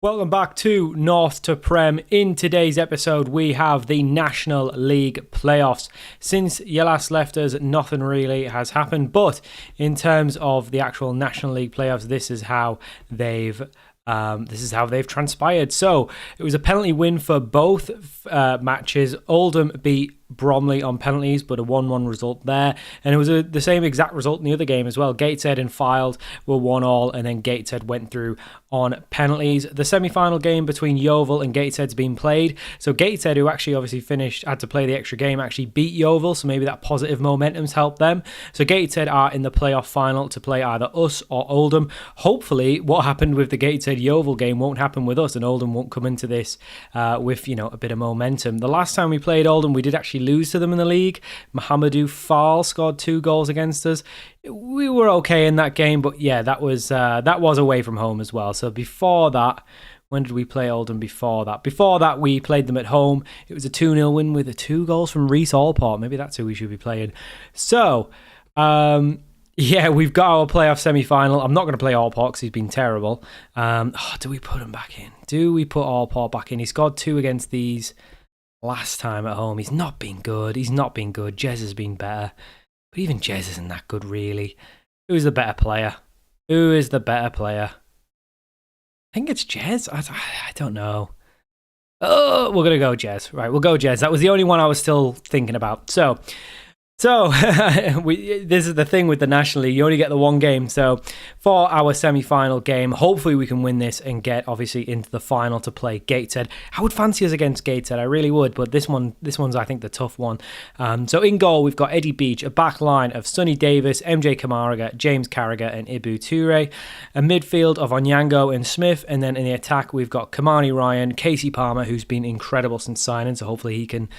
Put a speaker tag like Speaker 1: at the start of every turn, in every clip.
Speaker 1: Welcome back to North to Prem. In today's episode, we have the National League playoffs. Since you last left us, nothing really has happened. But in terms of the actual National League playoffs, this is how they've transpired. So it was a penalty win for both matches. Oldham beat Bromley on penalties, but a 1-1 result there. And it was the same exact result in the other game as well. Gateshead and Fylde were 1-1, and then Gateshead went through on penalties. The semi-final game between Yeovil and Gateshead's been played. So Gateshead, who actually obviously had to play the extra game, actually beat Yeovil, so maybe that positive momentum's helped them. So Gateshead are in the playoff final to play either us or Oldham. Hopefully, what happened with the Gateshead-Yeovil game won't happen with us, and Oldham won't come into this with, a bit of momentum. The last time we played Oldham, we did actually lose to them in the league. Mohamedou Fall scored 2 goals against us. We were okay in that game, but yeah, that was away from home as well. So before that, when did we play Oldham before that? Before that, we played them at home. It was a 2-0 win with 2 goals from Reece Allport. Maybe that's who we should be playing. So, yeah, we've got our playoff semi-final. I'm not going to play Allport because he's been terrible. Do we put him back in? Do we put Allport back in? He scored 2 against these last time at home. He's not been good. Jez has been better. But even Jez isn't that good, really. Who's the better player? I think it's Jez. I don't know. Oh, we're going to go Jez. Right, we'll go Jez. That was the only one I was still thinking about. So this is the thing with the National League. You only get the one game. So for our semi-final game, hopefully we can win this and get obviously into the final to play Gateshead. I would fancy us against Gateshead. I really would. But this one's I think the tough one. So in goal we've got Eddie Beach, a back line of Sonny Davis, MJ Kamaraga, James Carragher, and Ibu Toure. A midfield of Onyango and Smith, and then in the attack we've got Kamani Ryan, Casey Palmer, who's been incredible since signing. So hopefully he can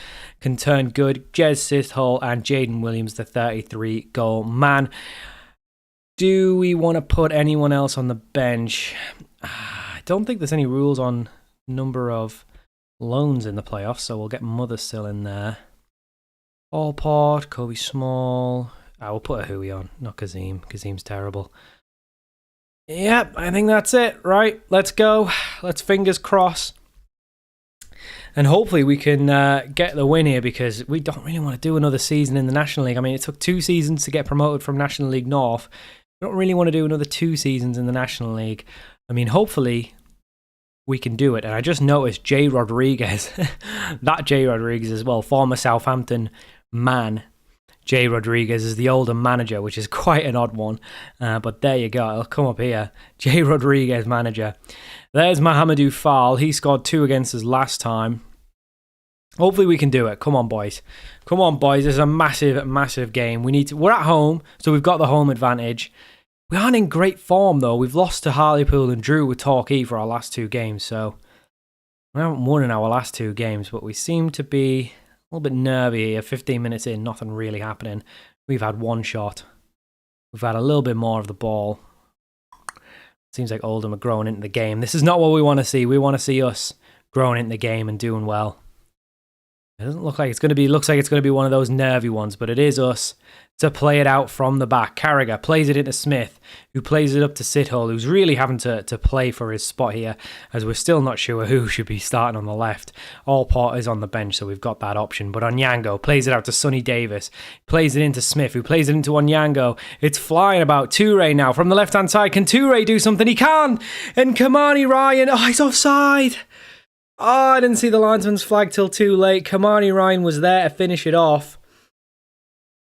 Speaker 1: turn good. Jez Sithole and Jaden Williams, the 33-goal man. Do we want to put anyone else on the bench? I don't think there's any rules on number of loans in the playoffs, so we'll get Mothersill in there. Allport, Kobe Small. I will put a Hui on, not Kazim. Kazim's terrible. Yep, I think that's it. Right, let's go. Let's fingers crossed. And hopefully we can get the win here, because we don't really want to do another season in the National League. I mean, it took 2 seasons to get promoted from National League North. We don't really want to do another 2 seasons in the National League. I mean, hopefully we can do it. And I just noticed Jay Rodriguez, that Jay Rodriguez as well, former Southampton man. Jay Rodriguez is the Oldham manager, which is quite an odd one. But there you go. It'll come up here. Jay Rodriguez manager. There's Mohamedou Fall. He scored 2 against us last time. Hopefully we can do it. Come on, boys. This is a massive, massive game. We're at home, so we've got the home advantage. We aren't in great form, though. We've lost to Hartlepool and drew with Torquay for our last 2 games. So we haven't won in our last 2 games, but we seem to be a little bit nervy here. 15 minutes in, nothing really happening. We've had 1 shot. We've had a little bit more of the ball. Seems like Oldham are growing into the game. This is not what we want to see. We want to see us growing into the game and doing well. It doesn't look like it's going to be. Looks like it's going to be one of those nervy ones, but it is us to play it out from the back. Carragher plays it into Smith, who plays it up to Sithole, who's really having to play for his spot here, as we're still not sure who should be starting on the left. Allport is on the bench, so we've got that option. But Onyango plays it out to Sonny Davis, plays it into Smith, who plays it into Onyango. It's flying about. Toure now from the left-hand side. Can Toure do something? He can! And Kamani Ryan, he's offside! Oh, I didn't see the linesman's flag till too late. Kamani Ryan was there to finish it off.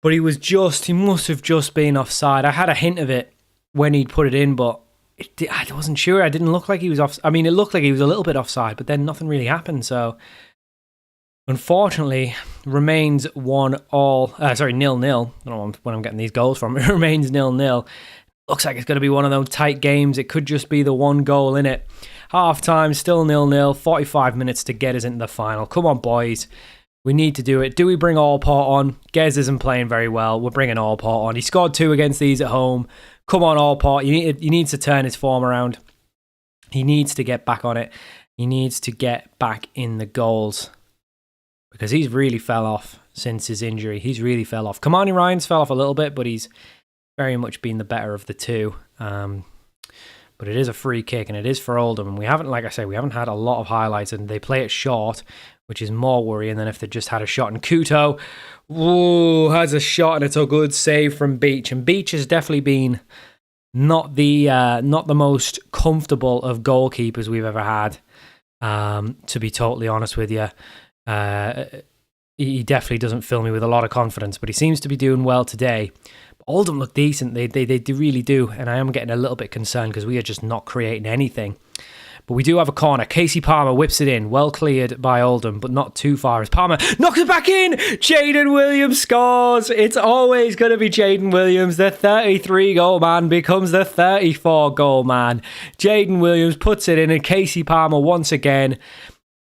Speaker 1: But he must have just been offside. I had a hint of it when he'd put it in, but I wasn't sure. I didn't look like he was off. I mean, it looked like he was a little bit offside, but then nothing really happened. So, unfortunately, remains 1-0. 0-0. I don't know when I'm getting these goals from. It remains 0-0. Looks like it's going to be one of those tight games. It could just be the 1 goal in it. Half time, still 0-0. 45 minutes to get us into the final. Come on, boys. We need to do it. Do we bring Allport on? Gez isn't playing very well. We're bringing Allport on. He scored 2 against these at home. Come on, Allport. He needs to turn his form around. He needs to get back on it. He needs to get back in the goals, because he's really fell off since his injury. He's really fell off. Kamani Ryan's fell off a little bit, but he's very much been the better of the 2. But but it is a free kick and it is for Oldham. And we haven't, like I say, we haven't had a lot of highlights, and they play it short, which is more worrying than if they just had a shot. And Kuto, has a shot, and it's a good save from Beach. And Beach has definitely been not the most comfortable of goalkeepers we've ever had. To be totally honest with you, he definitely doesn't fill me with a lot of confidence, but he seems to be doing well today. But Oldham look decent, they really do, and I am getting a little bit concerned because we are just not creating anything. But we do have a corner. Casey Palmer whips it in, well cleared by Oldham, but not too far as Palmer knocks it back in. Jaden Williams scores. It's always going to be Jaden Williams. The 33-goal man becomes the 34-goal man. Jaden Williams puts it in, and Casey Palmer once again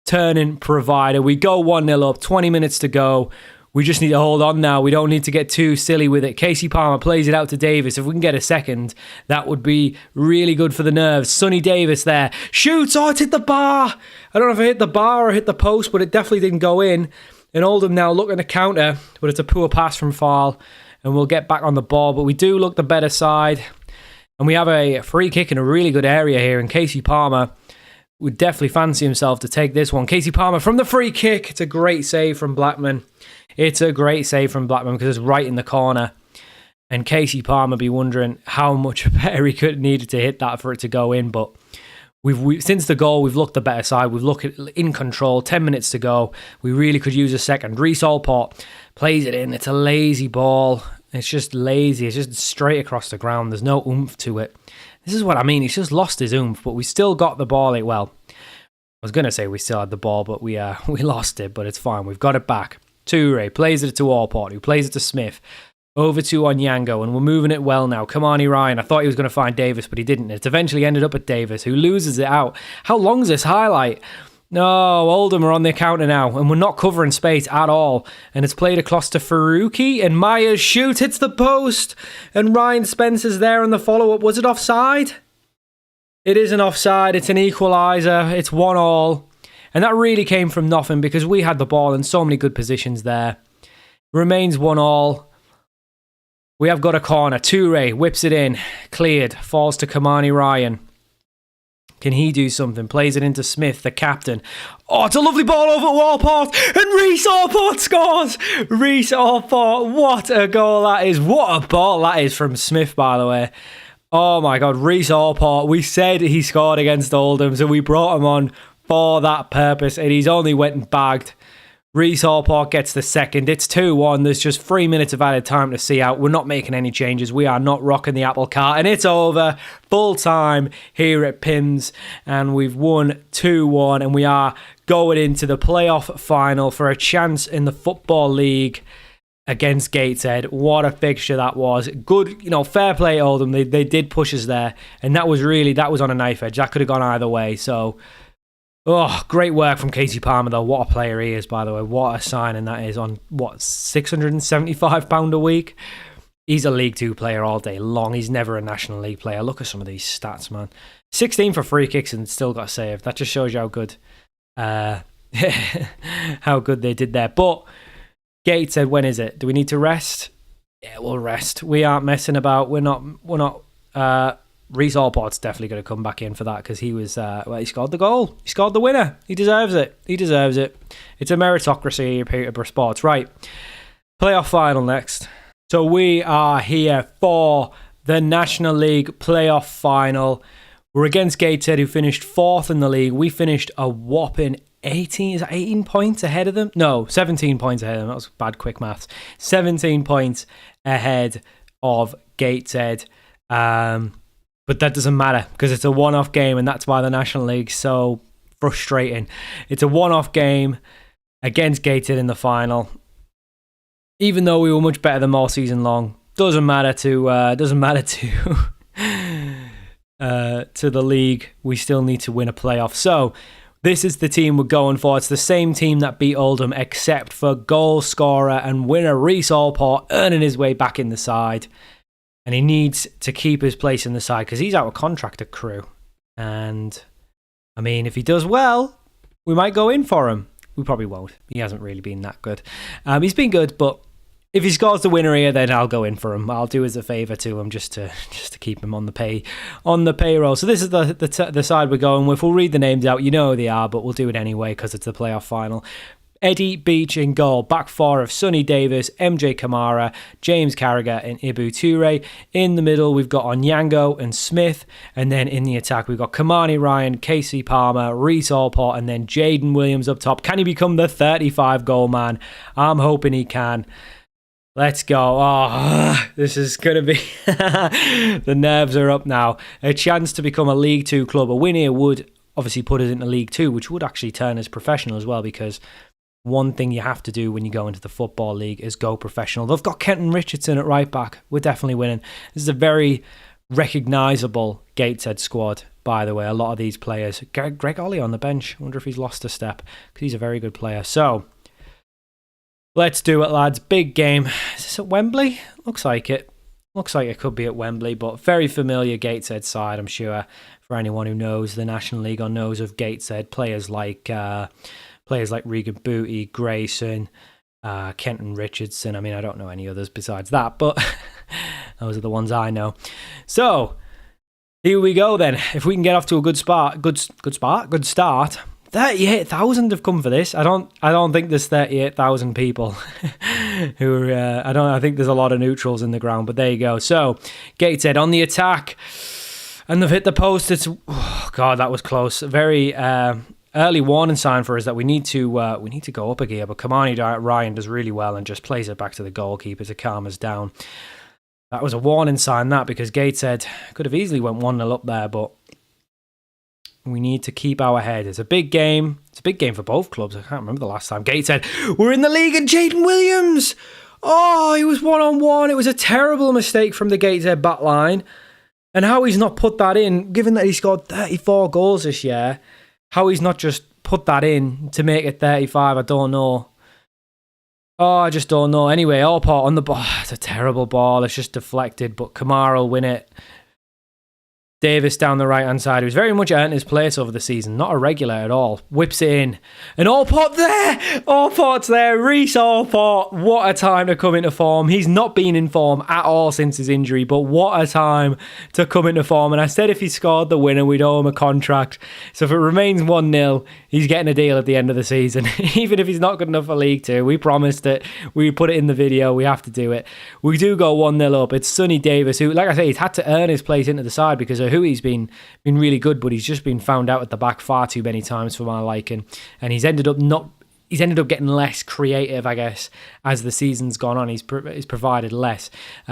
Speaker 1: turning provider. We go 1-0 up, 20 minutes to go. We just need to hold on now. We don't need to get too silly with it. Casey Palmer plays it out to Davis. If we can get a second, that would be really good for the nerves. Sonny Davis there. Shoots. Oh, it's hit the bar. I don't know if it hit the bar or hit the post, but it definitely didn't go in. And Oldham now looking to counter, but it's a poor pass from Fall, and we'll get back on the ball. But we do look the better side. And we have a free kick in a really good area here. And Casey Palmer would definitely fancy himself to take this one. Casey Palmer from the free kick. It's a great save from Blackman. It's a great save from Blackman because it's right in the corner. And Casey Palmer be wondering how much better he could needed to hit that for it to go in. But we've since the goal, we've looked the better side. We've looked in control. 10 minutes to go. We really could use a second. Reece Allport plays it in. It's a lazy ball. It's just lazy. It's just straight across the ground. There's no oomph to it. This is what I mean. He's just lost his oomph, but we still got the ball. Well, I was going to say we still had the ball, but we lost it, but it's fine. We've got it back. Toure plays it to Allport, who plays it to Smith. Over to Onyango, and we're moving it well now. Kamani Ryan, I thought he was going to find Davis, but he didn't. It eventually ended up at Davis, who loses it out. How long is this highlight? No, Oldham are on the counter now, and we're not covering space at all. And it's played across to Faruqi, and Myers shoots, hits the post, and Ryan Spencer's there on the follow-up. Was it offside? It isn't offside. It's an equaliser. It's 1-1. And that really came from nothing because we had the ball in so many good positions there. Remains 1-1. We have got a corner. Toure whips it in. Cleared. Falls to Kamani Ryan. Can he do something? Plays it into Smith, the captain. Oh, it's a lovely ball over Allport. And Reece Allport scores. Reece Allport. What a goal that is. What a ball that is from Smith, by the way. Oh my God. Reece Allport. We said he scored against Oldham, so we brought him on for that purpose, and he's only went and bagged. Reece Allport gets the second. It's 2-1. There's just 3 minutes of added time to see out. We're not making any changes. We are not rocking the apple cart, and it's over. Full time here at Pims, and we've won 2-1, and we are going into the playoff final for a chance in the Football League against Gateshead. What a fixture that was. Good, fair play Oldham. They did push us there, and that was on a knife edge. That could have gone either way, so great work from Casey Palmer, though. What a player he is, by the way. What a signing that is on, £675 a week? He's a League 2 player all day long. He's never a National League player. Look at some of these stats, man. 16 for free kicks and still got saved. That just shows you how good how good they did there. But Gateshead, when is it? Do we need to rest? Yeah, we'll rest. We aren't messing about. We're not Reece Allport's definitely going to come back in for that because he was, he scored the goal. He scored the winner. He deserves it. It's a meritocracy here at Peterborough Sports. Right, playoff final next. So we are here for the National League playoff final. We're against Gateshead, who finished 4th in the league. We finished a whopping 18 points ahead of them? No, 17 points ahead of them. That was bad quick maths. 17 points ahead of Gateshead. But that doesn't matter because it's a one-off game, and that's why the National League's so frustrating. It's a one-off game against Gateshead in the final. Even though we were much better than them all season long, doesn't matter to the league. We still need to win a playoff. So this is the team we're going for. It's the same team that beat Oldham, except for goal scorer and winner Reece Allport earning his way back in the side. And he needs to keep his place in the side because he's out of contract at Crewe. And, I mean, if he does well, we might go in for him. We probably won't. He hasn't really been that good. He's been good, but If he scores the winner here, then I'll go in for him. I'll do as a favour to him just to keep him on the payroll. So this is the side we're going with. We'll read the names out. You know who they are, but we'll do it anyway because it's the playoff final. Eddie Beach in goal. Back four of Sonny Davis, MJ Kamara, James Carragher and Ibu Toure. In the middle, we've got Onyango and Smith. And then in the attack, we've got Kamani Ryan, Casey Palmer, Reece Allport, and then Jaden Williams up top. Can he become the 35 goal man? I'm hoping he can. Let's go. Oh, this is going to be... The nerves are up now. A chance to become a League 2 club. A win here would obviously put us into League 2, which would actually turn us professional as well, because one thing you have to do when you go into the Football League is go professional. They've got Kenton Richardson at right back. We're definitely winning. This is a very recognisable Gateshead squad, by the way. A lot of these players. Greg Ollie on the bench. I wonder if he's lost a step, because he's a very good player. So, let's do it, lads. Big game. Is this at Wembley? Looks like it. Looks like it could be at Wembley, but very familiar Gateshead side, I'm sure, for anyone who knows the National League or knows of Gateshead. Players like Regan Booty, Grayson, Kenton Richardson. I mean, I don't know any others besides that, but those are the ones I know. So, here we go then. If we can get off to a good start. 38,000 have come for this. I don't think there's 38,000 people who are, I think there's a lot of neutrals in the ground, but there you go. So, Gateshead on the attack, and they've hit the post. Oh God, that was close. Very early warning sign for us that we need to go up a gear. But Kamani Ryan does really well and just plays it back to the goalkeeper to calm us down. That was a warning sign, that, because Gateshead could have easily went 1-0 up there, but we need to keep our head. It's a big game. It's a big game for both clubs. I can't remember the last time Gateshead were in the league, and Jaden Williams, oh, he was 1-on-1. It was a terrible mistake from the Gateshead back line. And how he's not put that in, given that he scored 34 goals this year, how he's not just put that in to make it 35, I don't know. Oh, I just don't know. Anyway, Allport on the ball. It's a terrible ball. It's just deflected, but Kamara will win it. Davis down the right-hand side, who's very much earned his place over the season. Not a regular at all. Whips it in. And Allport there! Allport's there. Reece Allport. What a time to come into form. He's not been in form at all since his injury, but what a time to come into form. And I said if he scored the winner, we'd owe him a contract. So if it remains 1-0, he's getting a deal at the end of the season. Even if he's not good enough for League 2. We promised it. We put it in the video. We have to do it. We do go 1-0 up. It's Sonny Davis, who, like I say, he's had to earn his place into the side because of who he's been really good, but he's just been found out at the back far too many times for my liking, and he's ended up getting less creative, I guess, as the season's gone on. He's provided less.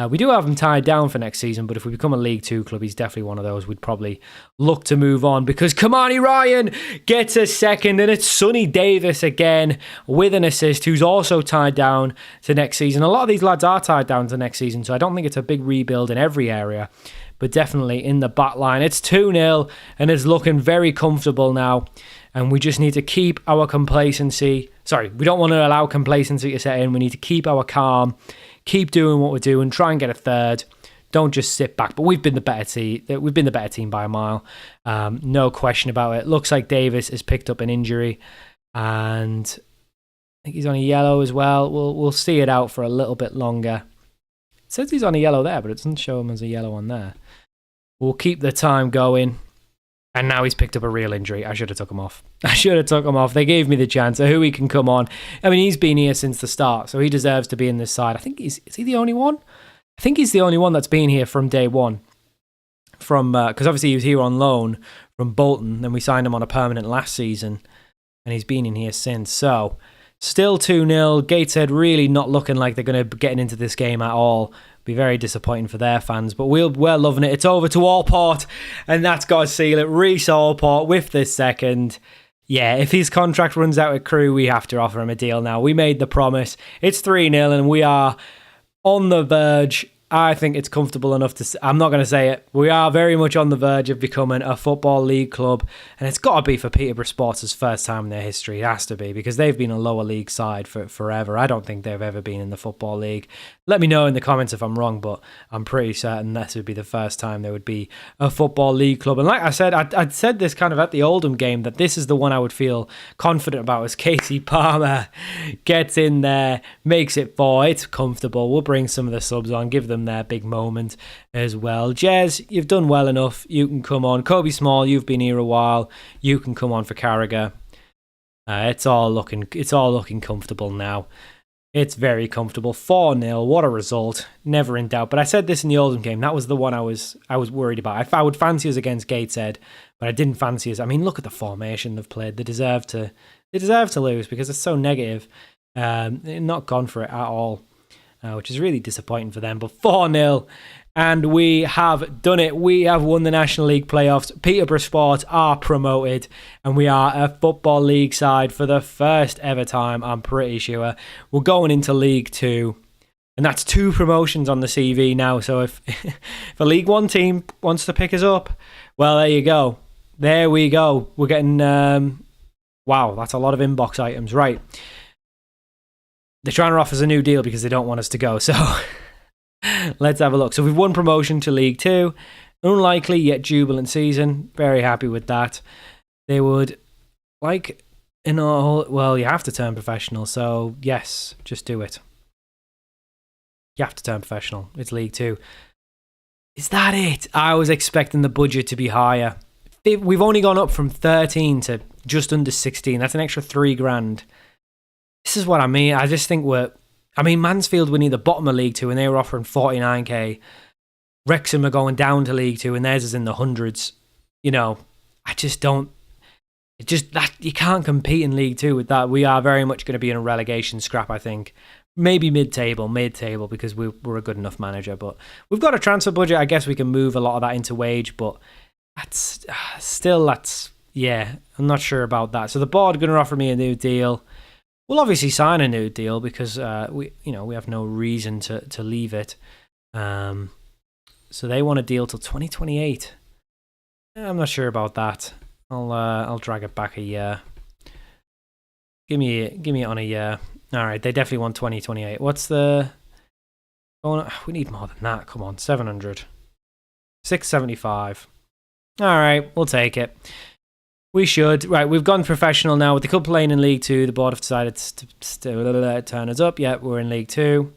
Speaker 1: We do have him tied down for next season, but if we become a League 2 club, he's definitely one of those we'd probably look to move on, because Kamani Ryan gets a second, and it's Sonny Davis again with an assist, who's also tied down to next season. A lot of these lads are tied down to next season, so I don't think it's a big rebuild in every area, but definitely in the back line. It's 2-0, and it's looking very comfortable now. And we just need to keep our complacency. Sorry, we don't want to allow complacency to set in. We need to keep our calm, keep doing what we're doing, try and get a third. Don't just sit back. But we've been the better team. We've been the better team by a mile. No question about it. Looks like Davis has picked up an injury, and I think he's on a yellow as well. We'll see it out for a little bit longer. It says he's on a yellow there, but it doesn't show him as a yellow on there. We'll keep the time going. And now he's picked up a real injury. I should have took him off. They gave me the chance. So who he can come on. I mean, he's been here since the start, so he deserves to be in this side. I think is he the only one? I think he's the only one that's been here from day one. Because obviously he was here on loan from Bolton, then we signed him on a permanent last season, and he's been in here since. So still 2-0. Gateshead really not looking like they're going to be getting into this game at all. Be very disappointing for their fans, but we're loving it. It's over to Allport, and that's got to seal it. Reece Allport with this second. Yeah, if his contract runs out at Crewe, we have to offer him a deal now. We made the promise. It's 3-0, and we are on the verge I think it's comfortable enough to... I'm not going to say it. We are very much on the verge of becoming a Football League club, and it's got to be for Peterborough Sports' first time in their history. It has to be, because they've been a lower league side for forever. I don't think they've ever been in the Football League. Let me know in the comments if I'm wrong, but I'm pretty certain this would be the first time there would be a Football League club. And like I said, I'd said this kind of at the Oldham game, that this is the one I would feel confident about, as Casey Palmer gets in there, makes it 4. It's comfortable. We'll bring some of the subs on, give them their big moment as well. Jez, you've done well enough. You can come on. Kobe Small, you've been here a while. You can come on for Carragher. It's all looking comfortable now. It's very comfortable. 4-0. What a result. Never in doubt. But I said this in the Oldham game. That was the one I was worried about. I would fancy us against Gateshead, but I didn't fancy us. I mean, look at the formation they've played. They deserve to lose because it's so negative. They're not gone for it at all, which is really disappointing for them. But 4-0, and we have done it. We have won the National League playoffs. Peterborough Sports are promoted, and we are a Football League side for the first ever time, I'm pretty sure. We're going into League 2, and that's 2 promotions on the CV now. So if a League 1 team wants to pick us up, well, there you go. There we go. We're getting... wow, that's a lot of inbox items. Right. They're trying to offer us a new deal because they don't want us to go. So let's have a look. So we've won promotion to League 2. Unlikely yet jubilant season. Very happy with that. They would like, well, you have to turn professional. So yes, just do it. You have to turn professional. It's League 2. Is that it? I was expecting the budget to be higher. We've only gone up from 13 to just under 16. That's an extra $3,000. This is what I mean. I just think Mansfield were near the bottom of League 2 and they were offering 49k. Wrexham are going down to League 2 and theirs is in the hundreds. You know, I just don't... you can't compete in League 2 with that. We are very much going to be in a relegation scrap, I think. Maybe mid-table because we're a good enough manager. But we've got a transfer budget. I guess we can move a lot of that into wage, but that's... yeah, I'm not sure about that. So the board are going to offer me a new deal. We'll obviously sign a new deal because we have no reason to leave it. So they want a deal till 2028. I'm not sure about that. I'll drag it back a year. Give me it on a year. All right, they definitely want 2028. What's the? Oh, we need more than that. Come on, 700, 675. All right, we'll take it. We should. Right, we've gone professional now. With the club playing in League 2, the board have decided to turn us up. Yeah, we're in League 2.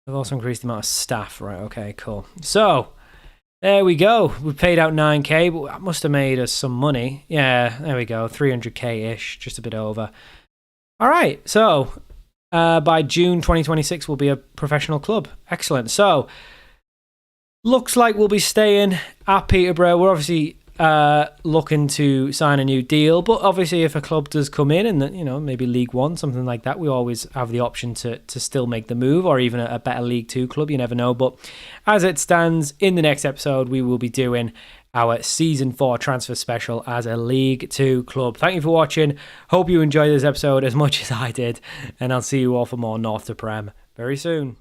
Speaker 1: They've also increased the amount of staff. Right, okay, cool. So, there we go. We paid out 9k, but that must have made us some money. Yeah, there we go. 300k-ish, just a bit over. All right, so by June 2026, we'll be a professional club. Excellent. So, looks like we'll be staying at Peterborough. We're obviously... looking to sign a new deal, but obviously if a club does come in and maybe League 1, something like that, we always have the option to still make the move, or even a better League 2 club, you never know. But as it stands, in the next episode we will be doing our Season 4 transfer special as a League 2 club. Thank you for watching. Hope you enjoyed this episode as much as I did, and I'll see you all for more North to Prem very soon.